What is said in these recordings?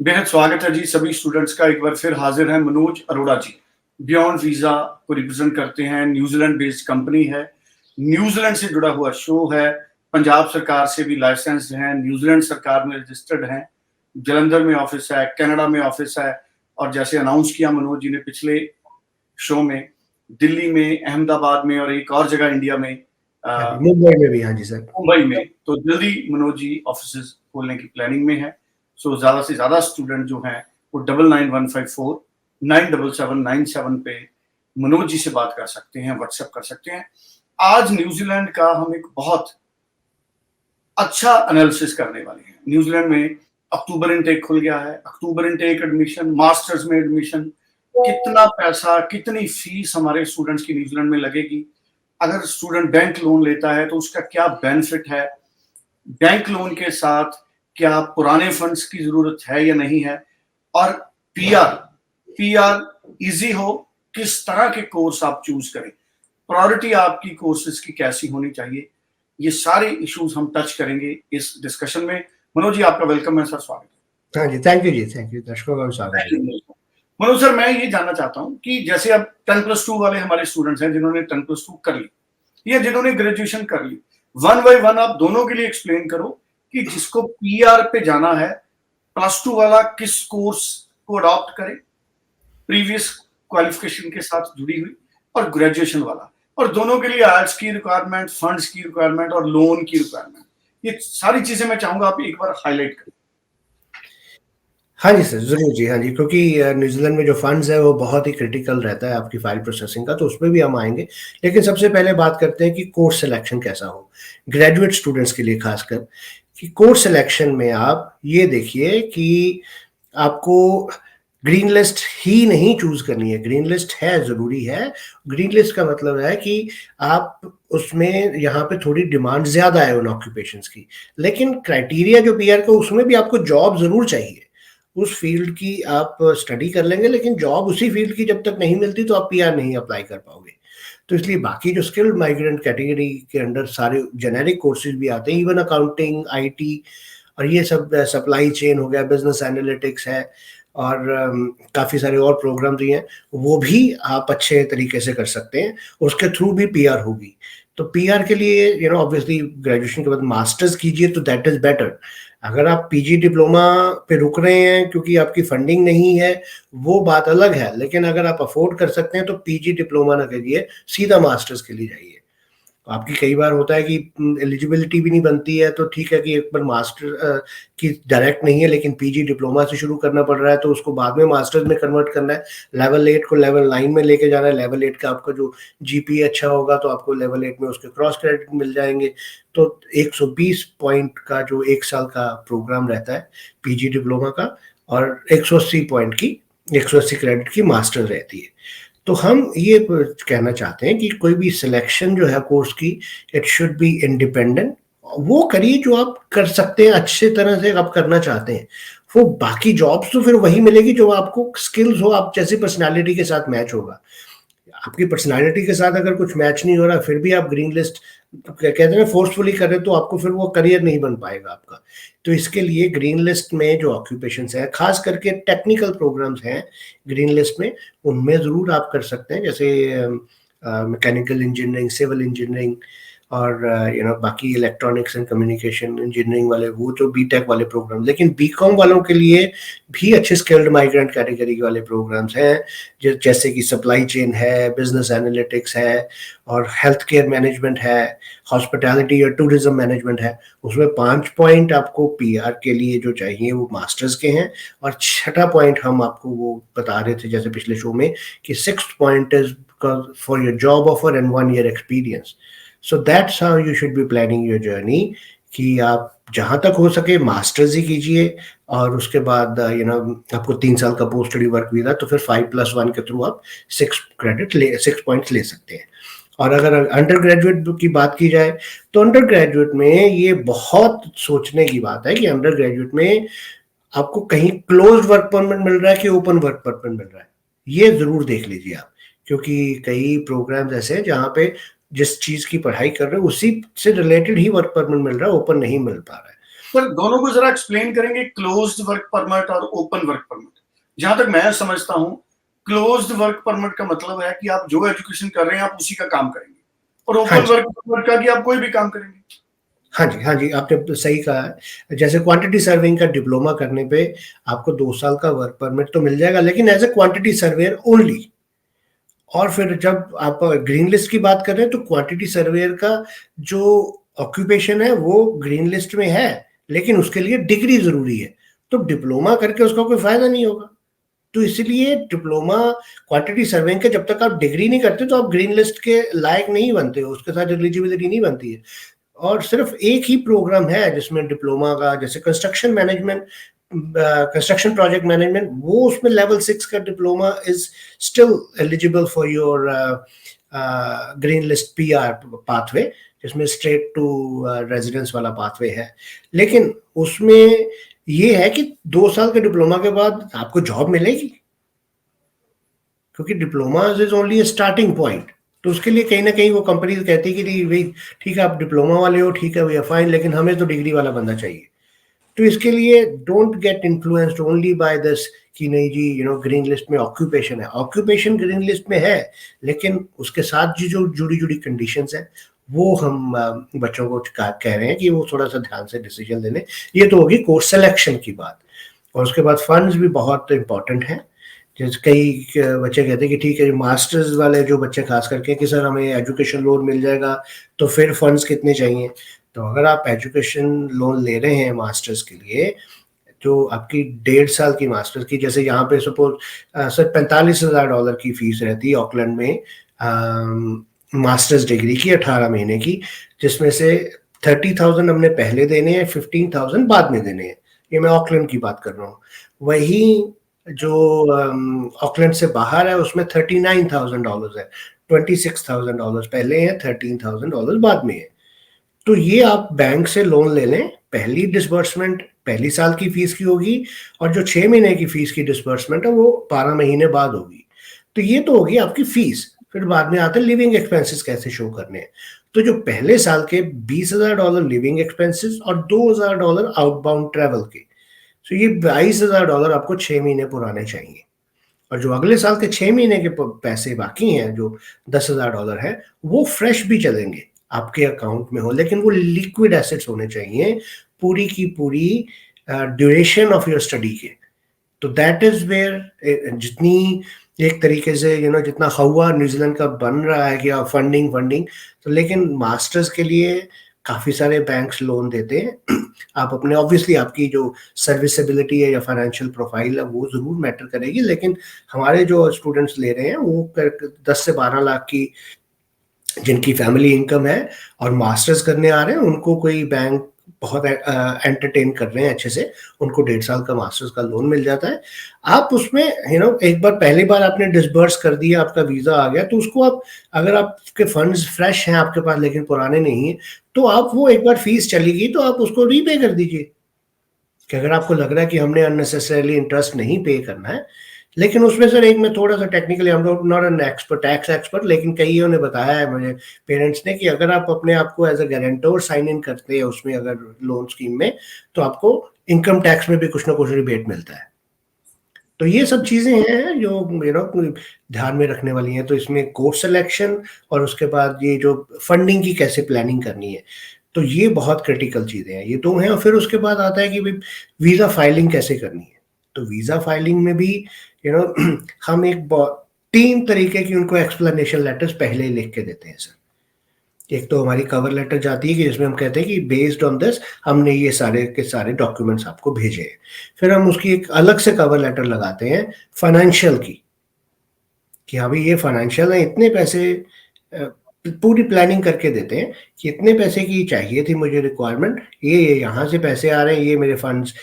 बेहद स्वागत है जी सभी स्टूडेंट्स का। एक बार फिर हाजिर है मनोज अरोड़ा जी। बियॉन्ड वीजा को रिप्रेजेंट करते हैं, न्यूजीलैंड बेस्ड कंपनी है, न्यूजीलैंड से जुड़ा हुआ शो है, पंजाब सरकार से भी लाइसेंस है, न्यूजीलैंड सरकार में रजिस्टर्ड है, जलंधर में ऑफिस है, कनाडा में ऑफिस है, और जैसे अनाउंस किया मनोज जी ने पिछले शो में, दिल्ली में, अहमदाबाद में और एक और जगह इंडिया में, मुंबई में भी। हाँ जी सर, मुंबई में। तो जल्दी मनोज जी ऑफिस खोलने की प्लानिंग में है। सो ज्यादा से ज्यादा स्टूडेंट जो हैं वो 9915497797 पे मनोज जी से बात कर सकते हैं, व्हाट्सएप कर सकते हैं। आज न्यूजीलैंड का हम एक बहुत अच्छा एनालिसिस करने वाले हैं। न्यूजीलैंड में अक्टूबर इनटेक खुल गया है, अक्टूबर इनटेक एडमिशन, मास्टर्स में एडमिशन, कितना पैसा, कितनी फीस हमारे स्टूडेंट्स की न्यूजीलैंड में लगेगी, अगर स्टूडेंट बैंक लोन लेता है तो उसका क्या बेनिफिट है, बैंक लोन के साथ क्या पुराने फंड्स की जरूरत है या नहीं है, और पीआर पीआर इजी हो, किस तरह के कोर्स आप चूज करें, प्रायोरिटी आपकी कोर्सेज की कैसी होनी चाहिए, ये सारे इश्यूज हम टच करेंगे इस डिस्कशन में। मनोज जी आपका वेलकम है सर, स्वागत है। हाँ जी, thank you ji, thank you, दर्शकों का स्वागत है। मनोज सर, मैं ये जानना चाहता हूँ कि जैसे अब 10+2 वाले हमारे स्टूडेंट्स हैं जिन्होंने 10+2 कर ली या जिन्होंने ग्रेजुएशन कर ली, वन बाय वन आप दोनों के लिए एक्सप्लेन करो कि जिसको पीआर पे जाना है, +2 वाला किस कोर्स को अडॉप्ट करे, प्रीवियस क्वालिफिकेशन के साथ जुड़ी हुई, और ग्रेजुएशन वाला, और दोनों के लिए आर्ट्स की रिक्वायरमेंट, फंड्स की रिक्वायरमेंट और लोन की रिक्वायरमेंट, ये सारी चीजें मैं चाहूंगा आप एक बार हाईलाइट करें। हाँ जी सर, जरूर जी। हाँ जी, क्योंकि न्यूजीलैंड में जो फंड्स है वो बहुत ही क्रिटिकल रहता है आपकी फाइल प्रोसेसिंग का, तो उसमें भी हम आएंगे। लेकिन सबसे पहले बात करते हैं कि कोर्स सिलेक्शन कैसा हो ग्रेजुएट स्टूडेंट्स के लिए, खासकर कि कोर्स सिलेक्शन में आप ये देखिए कि आपको ग्रीन लिस्ट ही नहीं चूज करनी है। ग्रीन लिस्ट है, जरूरी है। ग्रीन लिस्ट का मतलब है कि आप उसमें यहाँ पे थोड़ी डिमांड ज्यादा है उन ऑक्यूपेशंस की, लेकिन क्राइटेरिया जो पीआर का उसमें भी आपको जॉब जरूर चाहिए। उस फील्ड की आप स्टडी कर लेंगे, लेकिन जॉब उसी फील्ड की जब तक नहीं मिलती तो आप पीआर नहीं अप्लाई कर पाओगे। तो इसलिए बाकी जो स्किल्ड माइग्रेंट कैटेगरी के अंडर सारे जेनेरिक कोर्सेज भी आते हैं, इवन अकाउंटिंग, आईटी और ये सब, सप्लाई चेन हो गया, बिजनेस एनालिटिक्स है, और काफ़ी सारे और प्रोग्राम्स भी हैं, वो भी आप अच्छे तरीके से कर सकते हैं। उसके थ्रू भी पीआर होगी। तो पीआर के लिए ऑब्वियसली ग्रेजुएशन के बाद मास्टर्स कीजिए तो दैट इज बेटर। अगर आप पीजी डिप्लोमा पे रुक रहे हैं क्योंकि आपकी फंडिंग नहीं है, वो बात अलग है। लेकिन अगर आप अफोर्ड कर सकते हैं तो पीजी डिप्लोमा ना करिए, सीधा मास्टर्स के लिए जाइए। आपकी कई बार होता है कि एलिजिबिलिटी भी नहीं बनती है, तो ठीक है कि एक बार मास्टर की डायरेक्ट नहीं है लेकिन पीजी डिप्लोमा से शुरू करना पड़ रहा है, तो उसको बाद में मास्टर्स में कन्वर्ट करना है। लेवल 8 को लेवल 9 में लेके जाना है। लेवल 8 का आपका जो जीपीए अच्छा होगा तो आपको लेवल 8 में उसके क्रॉस क्रेडिट मिल जाएंगे। तो 120 पॉइंट का जो एक साल का प्रोग्राम रहता है पीजी डिप्लोमा का, और 180 पॉइंट की, 180 क्रेडिट की मास्टर रहती है। तो हम ये कहना चाहते हैं कि कोई भी सिलेक्शन जो है कोर्स की, इट शुड बी इंडिपेंडेंट। वो करिए जो आप कर सकते हैं, अच्छे तरह से आप करना चाहते हैं। वो बाकी जॉब्स तो फिर वही मिलेगी जो आपको स्किल्स हो, आप जैसी पर्सनालिटी के साथ मैच होगा। आपकी पर्सनालिटी के साथ अगर कुछ मैच नहीं हो रहा फिर भी आप ग्रीन लिस्ट कहते हैं ना फोर्सफुली कर रहे, तो आपको फिर वो करियर नहीं बन पाएगा आपका। तो इसके लिए ग्रीन लिस्ट में जो ऑक्यूपेशंस है, खास करके टेक्निकल प्रोग्राम्स हैं ग्रीन लिस्ट में, उनमें जरूर आप कर सकते हैं, जैसे मैकेनिकल इंजीनियरिंग, सिविल इंजीनियरिंग, और बाकी इलेक्ट्रॉनिक्स एंड कम्युनिकेशन इंजीनियरिंग वाले, वो जो बीटेक वाले प्रोग्राम। लेकिन बीकॉम वालों के लिए भी अच्छे स्किल्ड माइग्रेंट कैटेगरी वाले प्रोग्राम्स हैं, जैसे कि सप्लाई चेन है, बिजनेस एनालिटिक्स है, और हेल्थ केयर मैनेजमेंट है, हॉस्पिटैलिटी और टूरिज्म मैनेजमेंट है। उसमें 5 पॉइंट आपको पीआर के लिए जो चाहिए वो मास्टर्स के हैं, और 6ठा पॉइंट हम आपको वो बता रहे थे जैसे पिछले शो में कि 6th point is for your job offer and 1 year experience. So that's how you should be planning your journey, कि आप जहां तक हो सके मास्टर्स ही कीजिए, और उसके बाद आपको 3 साल का पोस्ट स्टडी वर्क वीजा, तो फिर 5+1 के थ्रू आप 6 पॉइंट्स ले सकते हैं। और अगर अंडर ग्रेजुएट की बात की जाए तो अंडर ग्रेजुएट में ये बहुत सोचने की बात है कि अंडर ग्रेजुएट में आपको कहीं क्लोज वर्क परमिट मिल रहा है कि ओपन वर्क परमिट मिल रहा है, ये जरूर देख लीजिए आप। क्योंकि कई प्रोग्राम्स ऐसे हैं जहाँ पे जिस चीज की पढ़ाई कर रहे हो उसी से रिलेटेड ही वर्क परमिट मिल रहा है, ओपन नहीं मिल पा रहा है। सर दोनों को जरा एक्सप्लेन करेंगे, क्लोज्ड वर्क परमिट और ओपन वर्क परमिट। जहां तक मैं समझता हूं, क्लोज्ड वर्क परमिट का मतलब है कि आप जो एजुकेशन कर रहे हैं आप उसी का काम करेंगे, और हाँ ओपन जी, वर्क परमिट का कि आप कोई भी काम करेंगे। हाँ जी, आपने सही कहा है। जैसे क्वांटिटी सर्विंग का डिप्लोमा करने पे आपको 2 साल का वर्क परमिट तो मिल जाएगा, लेकिन as a quantity surveyor only. और फिर जब आप ग्रीन लिस्ट की बात कर रहे हैं, तो क्वांटिटी सर्वेयर का जो ऑक्यूपेशन है वो ग्रीन लिस्ट में है, लेकिन उसके लिए डिग्री ज़रूरी है। तो डिप्लोमा करके उसका कोई फ़ायदा नहीं होगा। तो इसीलिए डिप्लोमा क्वांटिटी सर्वेइंग का जब तक आप डिग्री नहीं करते, तो आप ग्रीन लिस्ट के लायक नहीं बनते हो, उसके साथ एलिजिबिलिटी नहीं बनती है। और सिर्फ एक ही प्रोग्राम है जिसमें डिप्लोमा का, जैसे construction management, construction project management, वो उसमें लेवल 6 का diploma is still eligible for your green list PR pathway, जिसमें स्ट्रेट टू रेजिडेंस वाला पाथवे है। लेकिन उसमें ये है कि 2 साल के डिप्लोमा के बाद आपको जॉब मिलेगी, क्योंकि diploma is only starting point. तो उसके लिए कहीं ना कहीं वो कंपनी कहती है कि नहीं भाई, ठीक है आप डिप्लोमा वाले हो, ठीक है भैया फाइन, लेकिन हमें तो डिग्री वाला बंदा चाहिए। तो इसके लिए don't get influenced only by this कि नहीं जी ग्रीन लिस्ट में ऑक्यूपेशन है। ऑक्यूपेशन ग्रीन लिस्ट में है, लेकिन उसके साथ जो जुड़ी जुड़ी कंडीशंस हैं वो हम बच्चों को कह रहे हैं कि वो थोड़ा सा ध्यान से डिसीजन ले लें। ये तो होगी कोर्स सिलेक्शन की बात। और उसके बाद फंड्स भी बहुत इंपॉर्टेंट हैं। जैसे कई बच्चे कहते हैं कि ठीक है, मास्टर्स वाले जो बच्चे खास करके कि सर हमें एजुकेशन लोन मिल जाएगा, तो फिर फंड्स कितने चाहिए। तो अगर आप एजुकेशन लोन ले रहे हैं मास्टर्स के लिए, जो आपकी 1.5 साल की मास्टर्स की, जैसे यहाँ पे सपोज सर $45,000 की फीस रहती है ऑकलैंड में मास्टर्स डिग्री की 18 महीने की, जिसमें से 30,000 हमने पहले देने हैं, 15,000 बाद में देने हैं। ये मैं ऑकलैंड की बात कर रहा हूँ। वही जो ऑकलैंड से बाहर है उसमें $39,000 है। $26,000 पहले है, $13,000 बाद में है। तो ये आप बैंक से लोन ले लें, पहली डिसबर्समेंट पहली साल की फीस की होगी, और जो 6 महीने की फीस की डिसबर्समेंट है वो 12 महीने बाद होगी। तो ये तो होगी आपकी फीस। फिर बाद में आते हैं लिविंग एक्सपेंसेस कैसे शो करने हैं। तो जो पहले साल के $20,000 लिविंग एक्सपेंसेस और $2,000 आउटबाउंड ट्रेवल के, तो ये $22,000 आपको 6 महीने पुराने चाहिए। और जो अगले साल के 6 महीने के पैसे बाकी हैं, जो $10,000 है, वो फ्रेश भी चलेंगे आपके अकाउंट में हो, लेकिन वो लिक्विड एसेट्स होने चाहिए पूरी की पूरी ड्यूरेशन ऑफ योर स्टडी के। तो दैट इज वेयर जितनी एक तरीके से जितना हवा न्यूजीलैंड का बन रहा है कि फंडिंग फंडिंग, तो लेकिन मास्टर्स के लिए काफ़ी सारे बैंक्स लोन देते हैं। आप अपने ऑब्वियसली आपकी जो सर्विसेबिलिटी है या फाइनेंशियल प्रोफाइल है वो ज़रूर मैटर करेगी, लेकिन हमारे जो स्टूडेंट्स ले रहे हैं वो 10 से 12 लाख की जिनकी फैमिली इनकम है और मास्टर्स करने आ रहे हैं, उनको कोई बैंक बहुत एंटरटेन कर रहे हैं अच्छे से, उनको 1.5 साल का मास्टर्स का लोन मिल जाता है। आप उसमें एक बार पहली बार आपने डिसबर्स कर दिया, आपका वीज़ा आ गया, तो उसको आप, अगर आपके फंड्स फ्रेश हैं आपके पास लेकिन पुराने नहीं हैं, तो आप वो एक बार फीस चली गई तो आप उसको रीपे कर दीजिए। कि अगर आपको लग रहा है कि हमने अननेसेसरीली इंटरेस्ट नहीं पे करना है, लेकिन उसमें सर एक मैं थोड़ा सा टेक्निकली, हम लोग not an expert, tax expert, लेकिन कईयों ने बताया है मुझे, पेरेंट्स ने, कि अगर आप अपने आप को as a guarantor sign in करते हैं उसमें, अगर लोन स्कीम में, तो आपको इनकम टैक्स में भी कुछ ना कुछ रिबेट मिलता है। तो ये सब चीजें हैं जो ध्यान में रखने वाली हैं। तो इसमें कोर्स सिलेक्शन और उसके बाद ये जो फंडिंग की कैसे प्लानिंग करनी है, तो ये बहुत क्रिटिकल चीजें हैं, ये दो हैं। और फिर उसके बाद आता है कि भाई वीजा फाइलिंग कैसे करनी है। तो वीजा फाइलिंग में भी हम 3 तरीके की उनको एक्सप्लेनेशन लेटर्स पहले ही लिख के देते हैं सर। एक तो हमारी कवर लेटर जाती है कि जिसमें हम कहते हैं कि बेस्ड ऑन दिस हमने ये सारे के सारे डॉक्यूमेंट्स आपको भेजे हैं। फिर हम उसकी एक अलग से कवर लेटर लगाते हैं फाइनेंशियल की, कि हाँ भाई ये फाइनेंशियल है, इतने पैसे, पूरी प्लानिंग करके देते हैं कि इतने पैसे की चाहिए थी मुझे रिक्वायरमेंट, ये यहाँ से पैसे आ रहे हैं, ये मेरे फंड्स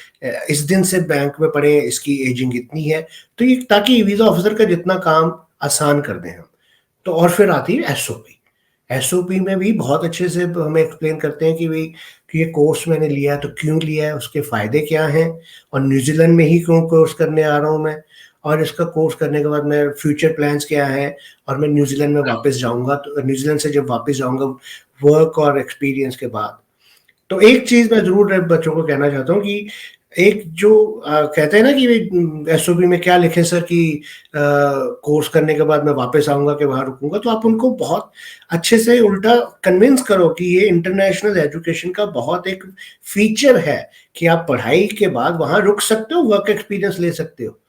इस दिन से बैंक में पड़े हैं, इसकी एजिंग इतनी है। तो ये ताकि वीज़ा ऑफिसर का जितना काम आसान कर दें हम। तो और फिर आती है एसओपी। एसओपी में भी बहुत अच्छे से हमें एक्सप्लेन करते हैं कि भाई कि ये कोर्स मैंने लिया है तो क्यों लिया है, उसके फ़ायदे क्या हैं, और न्यूजीलैंड में ही क्यों कोर्स करने आ रहा हूँ मैं, और इसका कोर्स करने के बाद मैं फ्यूचर प्लान्स क्या है, और मैं न्यूजीलैंड में वापस जाऊंगा, तो न्यूजीलैंड से जब वापस जाऊंगा वर्क और एक्सपीरियंस के बाद, तो एक चीज मैं जरूर बच्चों को कहना चाहता हूँ कि एक जो कहते हैं ना कि एसओपी में क्या लिखे सर कि कोर्स करने के बाद मैं वापस आऊंगा कि वहां रुकूंगा, तो आप उनको बहुत अच्छे से उल्टा कन्विंस करो कि ये इंटरनेशनल एजुकेशन का बहुत एक फीचर है कि आप पढ़ाई के बाद वहां रुक सकते हो, वर्क एक्सपीरियंस ले सकते हो।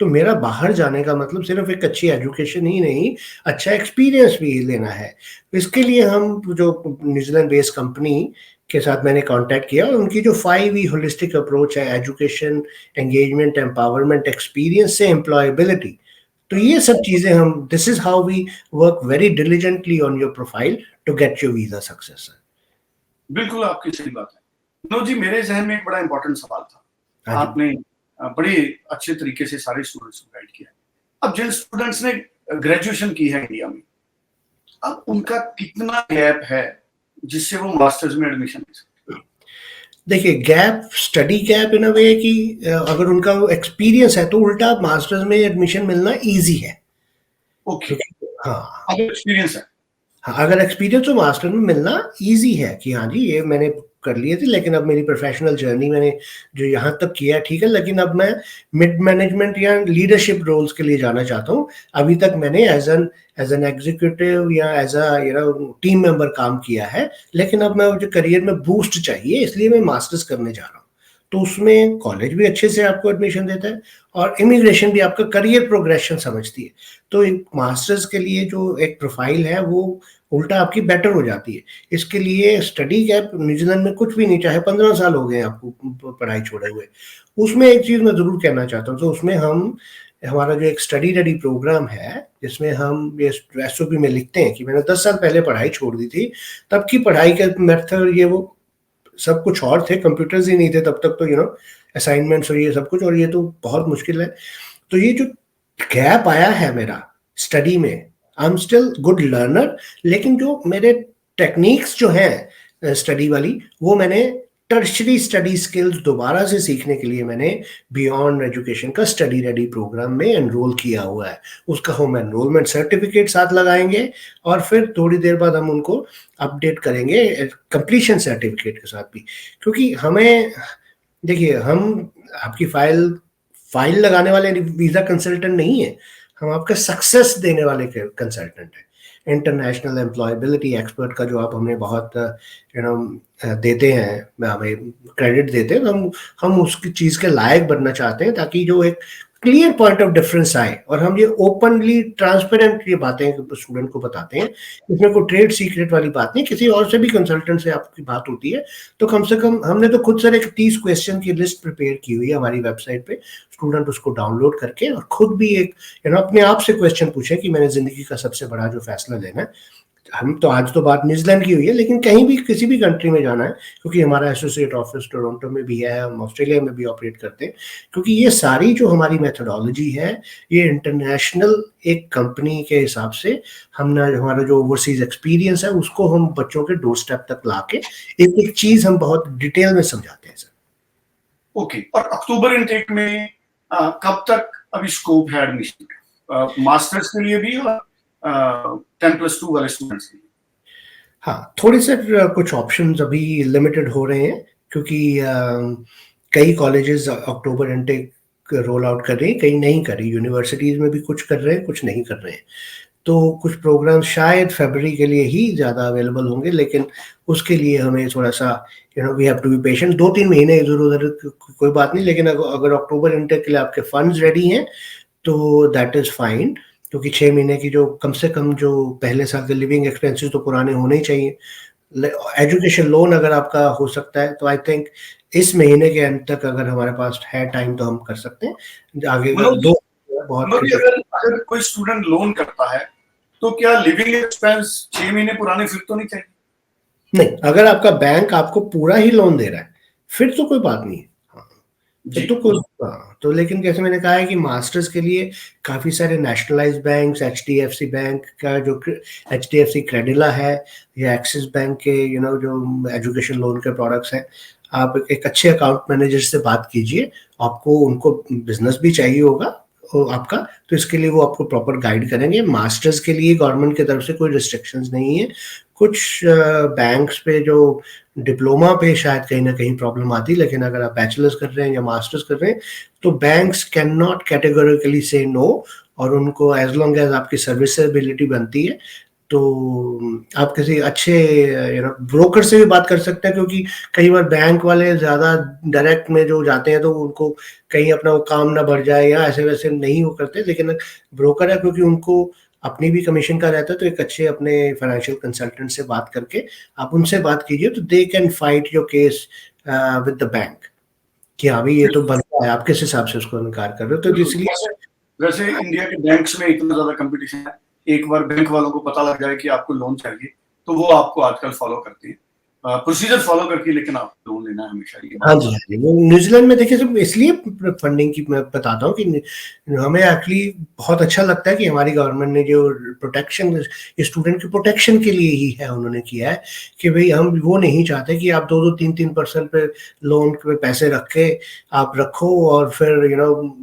तो मेरा बाहर जाने का मतलब सिर्फ एक अच्छी एजुकेशन ही नहीं, अच्छा एक्सपीरियंस भी लेना है। इसके लिए हम जो न्यूजीलैंड बेस्ड कंपनी के साथ मैंने कांटेक्ट किया, और उनकी जो 5E होलिस्टिक अप्रोच है, एजुकेशन, एंगेजमेंट, एम्पावरमेंट, एक्सपीरियंस से एम्प्लॉयबिलिटी, तो ये सब चीजें हम, this is how we work very diligently on your profile to get your visa success. बिल्कुल आपकी सही बात है। मनोज जी, मेरे जहन में एक बड़ा इंपॉर्टेंट सवाल था, हाँ जी। आपने बड़े अच्छे तरीके से सारे स्टूडेंट्स को गाइड किया। अब जिन स्टूडेंट्स ने ग्रेजुएशन की है इंडिया में, अब उनका कितना गैप है जिससे वो मास्टर्स में एडमिशन ले सकते हैं? देखिए, गैप, स्टडी गैप इन अ वे कि अगर उनका एक्सपीरियंस है तो उल्टा मास्टर्स में एडमिशन मिलना इजी है। ओके, हाँ, अगर एक्सपीरियंस है। हाँ, अगर एक्सपीरियंस तो मास्टर में मिलना इजी है कि हाँ जी ये मैंने कर लिए थे, लेकिन अब मेरी प्रोफेशनल जर्नी मैंने जो यहाँ तक किया है ठीक है, लेकिन अब मैं मिड मैनेजमेंट या लीडरशिप रोल्स के लिए जाना चाहता हूँ। अभी तक मैंने एज एन एग्जीक्यूटिव या एज अ टीम मेंबर काम किया है, लेकिन अब मैं मुझे करियर में बूस्ट चाहिए, इसलिए मैं मास्टर्स करने जा रहा हूँ। तो उसमें कॉलेज भी अच्छे से आपको एडमिशन देता है और इमिग्रेशन भी आपका करियर प्रोग्रेशन समझती है। तो एक मास्टर्स के लिए जो एक प्रोफाइल है वो उल्टा आपकी बेटर हो जाती है। इसके लिए स्टडी गैप न्यूजीलैंड में कुछ भी नहीं, चाहे 15 साल हो गए आपको पढ़ाई छोड़े हुए। उसमें एक चीज मैं जरूर कहना चाहता हूँ, तो उसमें हम, हमारा जो एक स्टडी रेडी प्रोग्राम है जिसमें हम ये एसओपी में लिखते हैं कि मैंने 10 साल पहले पढ़ाई छोड़ दी थी, तब की पढ़ाई के मेथड ये वो सब कुछ और थे, कंप्यूटर्स ही नहीं थे तब तक, तो असाइनमेंट्स और ये सब कुछ, और ये तो बहुत मुश्किल है। तो ये जो गैप आया है मेरा स्टडी में, I am still good learner, लेकिन जो मेरे टेक्निक्स जो हैं स्टडी वाली, वो मैंने टर्शरी स्टडी स्किल्स दोबारा से सीखने के लिए मैंने बियॉन्ड एजुकेशन का स्टडी रेडी प्रोग्राम में एनरोल किया हुआ है। उसका हम एनरोलमेंट सर्टिफिकेट साथ लगाएंगे और फिर थोड़ी देर बाद हम उनको अपडेट करेंगे कंप्लीशन सर्टिफिकेट के साथ भी, क्योंकि हमें, देखिए, हम आपकी फाइल लगाने वाले वीजा कंसल्टेंट नहीं है, हम आपका सक्सेस देने वाले कंसल्टेंट हैं। इंटरनेशनल एम्प्लॉयबिलिटी एक्सपर्ट का जो आप हमें बहुत देते हैं, हमें क्रेडिट देते हैं, हम उसकी चीज के लायक बनना चाहते हैं, ताकि जो एक क्लियर पॉइंट ऑफ डिफरेंस आए, और हम ये ओपनली ट्रांसपेरेंट ये बातें स्टूडेंट को बताते हैं। इसमें कोई ट्रेड सीक्रेट वाली बात नहीं, किसी और से भी कंसल्टेंट से आपकी बात होती है तो कम से कम, हमने तो खुद से एक 30 क्वेश्चन की लिस्ट प्रिपेयर की हुई है हमारी वेबसाइट पे, स्टूडेंट उसको डाउनलोड करके और खुद भी एक अपने आप से क्वेश्चन पूछे कि मैंने जिंदगी का सबसे बड़ा जो फैसला लेना है, हम तो आज तो बात न्यूजीलैंड की हुई है, लेकिन कहीं भी किसी भी कंट्री में जाना है, क्योंकि हमारा एसोसिएट ऑफिस टोरंटो में भी है, हम ऑस्ट्रेलिया में भी ऑपरेट करते हैं, क्योंकि ये सारी जो हमारी मेथोडोलॉजी है, ये इंटरनेशनल एक कंपनी के हिसाब से हमने, हमारा जो ओवरसीज एक्सपीरियंस है उसको हम बच्चों के डोर स्टेप तक ला के एक एक चीज हम बहुत डिटेल में समझाते हैं सर। ओके, और अक्टूबर इनटेक में कब तक अभी स्कोप है एडमिशन का, मास्टर्स के लिए भी और 10+2 वाले स्टूडेंट्स के लिए? हाँ, थोड़े से कुछ ऑप्शंस अभी लिमिटेड हो रहे हैं, क्योंकि कई कॉलेजेस अक्टूबर इनटेक रोल आउट कर रही हैं, कई नहीं कर रही, यूनिवर्सिटीज में भी कुछ कर रहे हैं, कुछ नहीं कर रहे हैं। तो कुछ प्रोग्राम शायद फरवरी के लिए ही ज़्यादा अवेलेबल होंगे, लेकिन उसके लिए हमें थोड़ा सा we have to be patient, 2-3 महीने इधर उधर कोई बात नहीं, लेकिन अगर अक्टूबर इनटेक के लिए आपके फंड्स रेडी हैं तो दैट इज़ फाइन, क्योंकि 6 महीने की जो कम से कम जो पहले साल के लिविंग एक्सपेंसेस तो पुराने होने ही चाहिए। एजुकेशन लोन अगर आपका हो सकता है तो आई थिंक इस महीने के अंत तक अगर हमारे पास है टाइम तो हम कर सकते हैं। आगे दो बहुत अगर कोई स्टूडेंट लोन करता है तो क्या लिविंग एक्सपेंस 6 महीने पुराने फिर तो नहीं चाहिए? नहीं, अगर आपका बैंक आपको पूरा ही लोन दे रहा है फिर तो कोई बात नहीं है। तो लेकिन जैसे मैंने कहा है कि मास्टर्स के लिए काफी सारे नेशनलाइज्ड बैंक्स, एचडीएफसी बैंक का जो एचडीएफसी क्रेडिला है या एक्सिस बैंक के जो एजुकेशन लोन के प्रोडक्ट्स हैं, आप एक अच्छे अकाउंट मैनेजर से बात कीजिए, आपको उनको बिजनेस भी चाहिए होगा आपका, तो इसके लिए वो आपको प्रॉपर गाइड करेंगे। मास्टर्स के लिए गवर्नमेंट की तरफ से कोई रिस्ट्रिक्शंस नहीं है। कुछ बैंक्स पे जो डिप्लोमा पे शायद कहीं ना कहीं प्रॉब्लम आती है, लेकिन अगर आप बैचलर्स कर रहे हैं या मास्टर्स कर रहे हैं तो बैंक्स कैन नॉट कैटेगोरिकली से नो, और उनको एज लॉन्ग एज आपकी सर्विसेबिलिटी बनती है तो आप किसी अच्छे ब्रोकर से भी बात कर सकते हैं, क्योंकि कई बार बैंक वाले ज़्यादा डायरेक्ट में जो जाते हैं तो उनको कहीं अपना वो काम ना बढ़ जाए या ऐसे वैसे नहीं वो करते, लेकिन ब्रोकर है क्योंकि उनको अपनी भी कमीशन का रहता है, तो एक अच्छे अपने फाइनेंशियल कंसल्टेंट से बात करके आप उनसे बात कीजिए तो they can fight your case with the bank कि हाँ भाई ये तो बनता है, आप किस हिसाब से उसको इनकार कर रहे हो। तो इसलिए वैसे इंडिया के बैंक्स में इतना ज्यादा कंपटीशन है, एक बार बैंक वालों को पता लग जाए कि आपको लोन चाहिए तो वो आपको आजकल फॉलो करते हैं, प्रोसीजर फॉलो करके, लेकिन आपको लोन लेना है हमेशा। ये हाँ जी, हाँ जी। वो न्यूजीलैंड में देखिए सिर्फ इसलिए फंडिंग की मैं बताता हूँ कि हमें एक्चुअली बहुत अच्छा लगता है कि हमारी गवर्नमेंट ने जो प्रोटेक्शन स्टूडेंट की प्रोटेक्शन के लिए ही है उन्होंने किया है कि भाई हम वो नहीं चाहते कि आप 2-3% पे लोन पे पैसे रख के आप रखो और फिर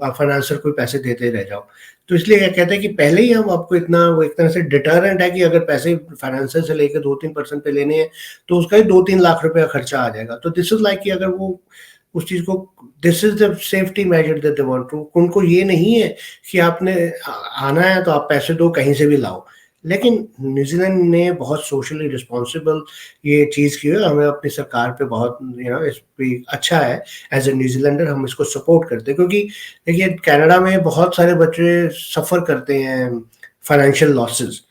फाइनेंसर कोई पैसे देते रह जाओ। तो इसलिए क्या कहते हैं कि पहले ही हम आपको इतना, वो एक तरह से डिटरेंट है कि अगर पैसे फाइनेंसर से लेकर 2-3% पे लेने हैं तो उसका ही 2-3 लाख रुपया खर्चा आ जाएगा। तो दिस इज लाइक कि अगर वो उस चीज को, this is the safety measure that they want to, उनको ये नहीं है कि आपने आना है तो आप पैसे दो कहीं से भी लाओ। लेकिन न्यूजीलैंड ने बहुत सोशली रिस्पॉन्सिबल ये चीज़ की है, हमें अपनी सरकार पे बहुत इस पे अच्छा है। एज ए न्यूजीलैंडर हम इसको सपोर्ट करते हैं, क्योंकि देखिए कनाडा में बहुत सारे बच्चे सफ़र करते हैं फाइनेंशियल लॉसेस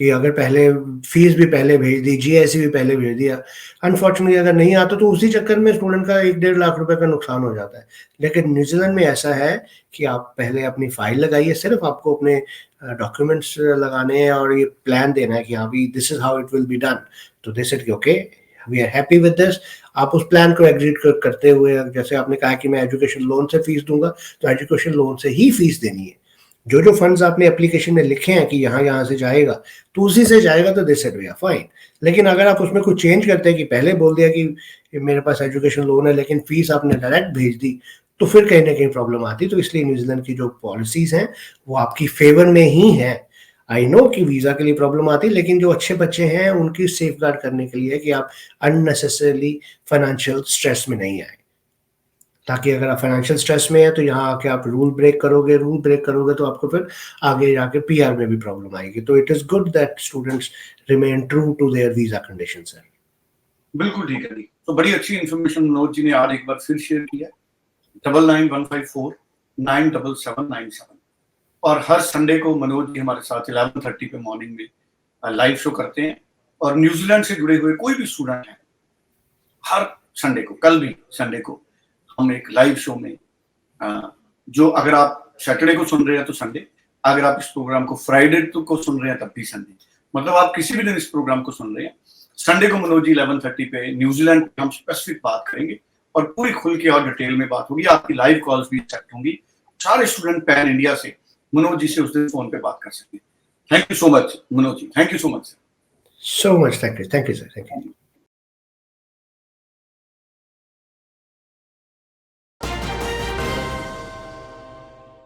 कि अगर पहले फीस भी पहले भेज दी, जीएसटी भी पहले भेज दिया, अनफॉर्चुनेटली अगर नहीं आता तो उसी चक्कर में स्टूडेंट का 1-1.5 लाख रुपए का नुकसान हो जाता है। लेकिन न्यूजीलैंड में ऐसा है कि आप पहले अपनी फाइल लगाइए, सिर्फ आपको अपने डॉक्यूमेंट्स लगाने हैं और ये प्लान देना है कि हाँ भाई this is how it will be done. तो दे सेड कि okay we are happy with this. आप उस प्लान को एग्जीक्यूट करते हुए, जैसे आपने कहा कि मैं एजुकेशन लोन से फीस दूंगा, तो एजुकेशन लोन से ही फीस देनी है। जो फंड्स आपने एप्लीकेशन में लिखे हैं कि यहाँ से जाएगा तो उसी से जाएगा, तो this said we are fine. लेकिन अगर आप उसमें कुछ चेंज करते हैं कि पहले बोल दिया कि मेरे पास एजुकेशन लोन है लेकिन फीस आपने डायरेक्ट भेज दी, तो फिर कहीं ना कहीं प्रॉब्लम आती। तो इसलिए न्यूजीलैंड की जो पॉलिसीज हैं वो आपकी फेवर में ही है। आई नो कि वीजा के लिए प्रॉब्लम आती है, लेकिन जो अच्छे बच्चे हैं उनकी सेफ गार्ड करने के लिए है कि आप अननेसेसरली फाइनेंशियल स्ट्रेस में नहीं आए, ताकि अगर आप फाइनेंशियल स्ट्रेस में है तो यहाँ आके आप रूल ब्रेक करोगे तो आपको फिर आगे जाके पीआर में भी प्रॉब्लम आएगी। तो it is good that students remain true to their visa conditions. बिल्कुल ठीक है जी। तो बड़ी अच्छी इन्फॉर्मेशन मनोज जी ने आज एक बार फिर शेयर किया। 9915497797 और हर संडे को मनोज जी हमारे साथ 11:30 पे मॉर्निंग में लाइव शो करते हैं। और न्यूजीलैंड से जुड़े हुए कोई भी स्टूडेंट है, हर संडे को, कल भी संडे को हम एक लाइव शो में, जो अगर आप सैटरडे को सुन रहे हैं तो संडे, अगर आप इस प्रोग्राम को फ्राइडे को सुन रहे हैं तब भी संडे, मतलब आप किसी भी दिन इस प्रोग्राम को सुन रहे हैं, संडे को मनोज जी 11:30 पे न्यूजीलैंड पे हम स्पेसिफिक बात करेंगे और पूरी खुल के और डिटेल में बात होगी। आपकी लाइव कॉल्स भी एक्सेप्ट होंगी। सारे स्टूडेंट पैन इंडिया से मनोज जी से उस दिन फोन पे बात कर सकते हैं। Thank you so much Manoj ji, thank you so much. So much, thank you sir, thank you.